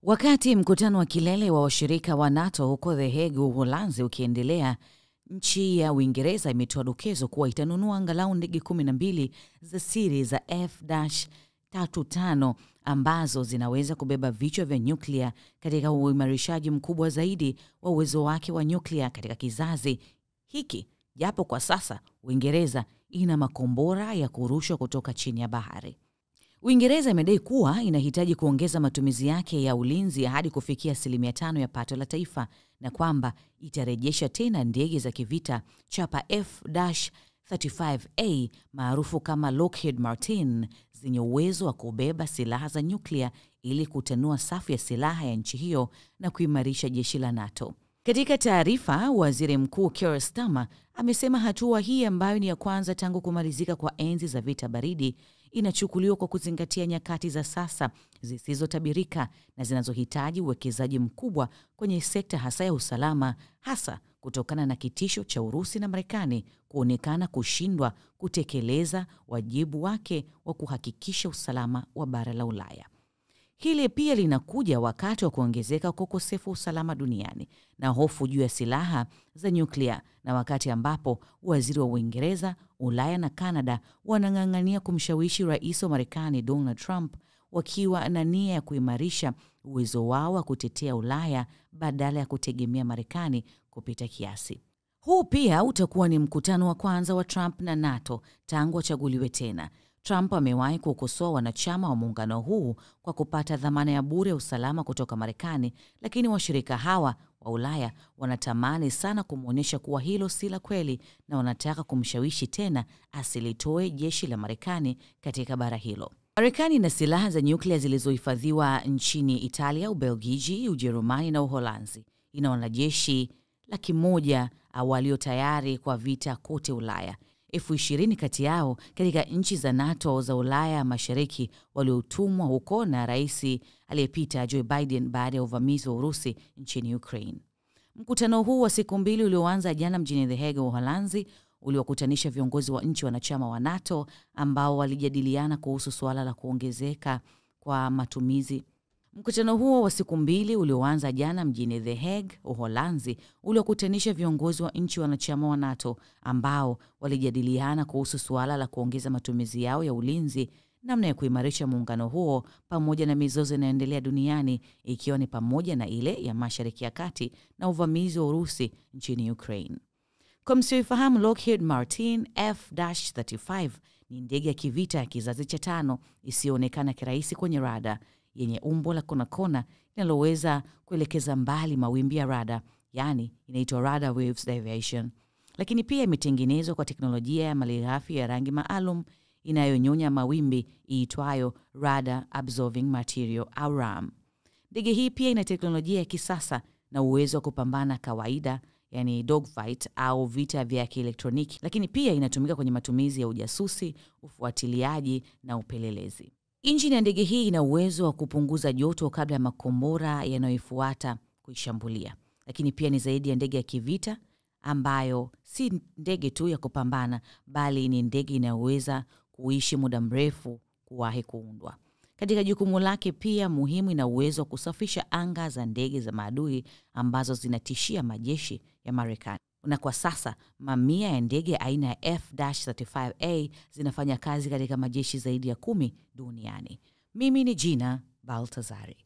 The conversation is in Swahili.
Wakati mkutano wa kilele wa washirika wa NATO huko The Hague, Uholanzi ukiendelea, nchi ya Uingereza imetoa dokezo kuwa itanunua angalau ndege 12 za siri za F-35 ambazo zinaweza kubeba vichwa vya nyuklia katika uimarishaji mkubwa zaidi wa uwezo wake wa nyuklia katika kizazi hiki, japo kwa sasa Uingereza ina makombora ya kurushwa kutoka chini ya bahari. Uingereza imedai kuwa inahitaji kuongeza matumizi yake ya ulinzi hadi kufikia 5% ya pato la taifa na kwamba itarejesha tena ndege za kivita chapa F-35A maarufu kama Lockheed Martin zenye uwezo wa kubeba silaha za nyuklia ili kutanua safu ya silaha ya nchi hiyo na kuimarisha jeshi la NATO. Katika taarifa, Waziri Mkuu Keir Starmer amesema hatua hii ambayo ni ya kwanza tangu kumalizika kwa enzi za vita baridi inachukuliwa kwa kuzingatia nyakati za sasa zisizotabirika na zinazohitaji uwekezaji mkubwa kwenye sekta hasa ya usalama, hasa kutokana na kitisho cha Urusi na Marekani kuonekana kushindwa kutekeleza wajibu wake wa kuhakikisha usalama wa bara la Ulaya. Hili pia linakuja wakati wa kuongezeka kwa ukosefu wa usalama duniani na hofu juu ya silaha za nyuklia, na wakati ambapo waziri wa Uingereza, Ulaya na Canada wanang'ang'ania kumshawishi rais wa Marekani Donald Trump wakiwa na nia ya kuimarisha uwezo wao wa kutetea Ulaya badala ya kutegemea Marekani kupita kiasi. Huu pia utakuwa ni mkutano wa kwanza wa Trump na NATO tangu achaguliwe tena. Trump amewahi kukosoa wanachama wa muungano huu kwa kupata dhamana ya bure ya usalama kutoka Marekani, lakini washirika hawa wa Ulaya wanatamani sana kumuonyesha kuwa hilo si la kweli na wanataka kumshawishi tena asilitoe jeshi la Marekani katika bara hilo. Marekani ina silaha za nyuklia zilizohifadhiwa nchini Italia, Ubelgiji, Ujerumani na Uholanzi. Ina wanajeshi 100,000 walio tayari kwa vita kote Ulaya. 20,000 kati yao katika nchi za NATO za Ulaya Mashariki waliotumwa huko na rais aliyepita Joe Biden baada ya uvamizi wa Urusi nchini Ukraine. Mkutano huu wa siku 2 ulioanza jana mjini The Hague, Uholanzi, uliokutanisha viongozi wa nchi wanachama wa NATO ambao walijadiliana kuhusu suala la kuongezeka kwa matumizi. Mkutano huo wa siku 2 ulioanza jana mjini The Hague, Uholanzi, uliokutanisha viongozi wa nchi wanachama wa NATO ambao walijadiliana kuhusu suala la kuongeza matumizi yao ya ulinzi, namna ya kuimarisha muungano huo pamoja na mizozo inayoendelea duniani, ikiwa ni pamoja na ile ya Mashariki ya Kati na uvamizi wa Urusi nchini Ukraine. Kwa msioifahamu, Lockheed Martin F-35 ni ndege ya kivita ya kizazi cha 5 isiyoonekana kirahisi kwenye rada, yenye umbo la kona linaloweza kuelekeza mbali mawimbi ya rada, yani inaitwa radar waves deviation. Lakini pia imetengenezwa kwa teknolojia ya malighafi ya rangi maalum inayonyonya mawimbi iitwayo radar absorbing material au RAM. Ndege hii pia ina teknolojia ya kisasa na uwezo wa kupambana kawaida, yani dogfight au vita vya kielektroniki, lakini pia inatumika kwenye matumizi ya ujasusi, ufuatiliaji na upelelezi. Injini ya ndege hii ina uwezo wa kupunguza joto kabla ya makombora yanayoifuata kuishambulia. Lakini pia ni zaidi ya ndege ya kivita ambayo si ndege tu ya kupambana, bali ni ndege inayoweza kuishi muda mrefu kuwahi kuundwa. Katika jukumu lake pia muhimu, ina uwezo wa kusafisha anga za ndege za maadui ambazo zinatishia majeshi ya Marekani. Na kwa sasa mamia ya ndege aina ya F-35A zinafanya kazi katika majeshi zaidi ya 10 duniani. Mimi ni Gina Baltazari.